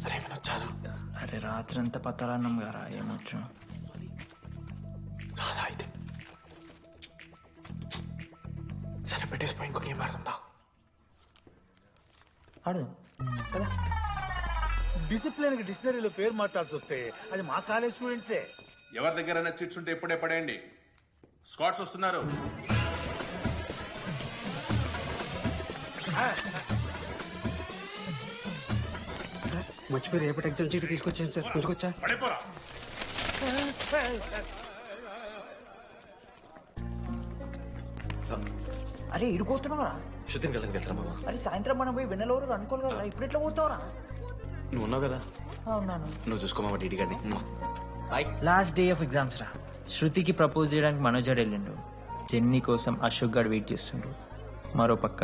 సరే వినొచ్చాను. అరే రాత్రంతా పత్తాలన్నం గారా ఏమొచ్చు. నాదా అయితే సరే పెట్టేసిపోయి ఇంకో గేమ్ ఆడుతుందా? ఆడు కదా. డిసిప్లిన్ కి డిక్షనరీలో పేరు మార్చాల్సి వస్తే అది మా కాలేజ్ స్టూడెంట్సే. ఎవరి దగ్గరైనా చిట్స్ ఉంటే ఇప్పుడే పడేయండి. స్కాట్స్ వస్తున్నారు. మర్చిపోయి రేపటి ఎగ్జామ్ చీటి తీసుకొచ్చాను సార్. కొంచెం పడిపోరా. అరే ఇడిపోతున్నావురా. శృతిని కళ్ళకి వెళ్తారా మామ? అరే సాయంత్రం మనం పోయి వెన్నెలవరకు అనుకోవాలి కదా, ఇప్పుడు ఎట్లా పోతావురా? నువ్వు ఉన్నావు కదా, అవునాను. నువ్వు చూసుకో మామ డీడీ గారిని. Bye. Last day of exams రా. శృతికి ప్రపోజ్ చేయడానికి మనోజ్ గారు వెళ్ళిండు. జెన్నీ కోసం అశోక్ గారు వెయిట్ చేస్తుండ్రు. మరో పక్క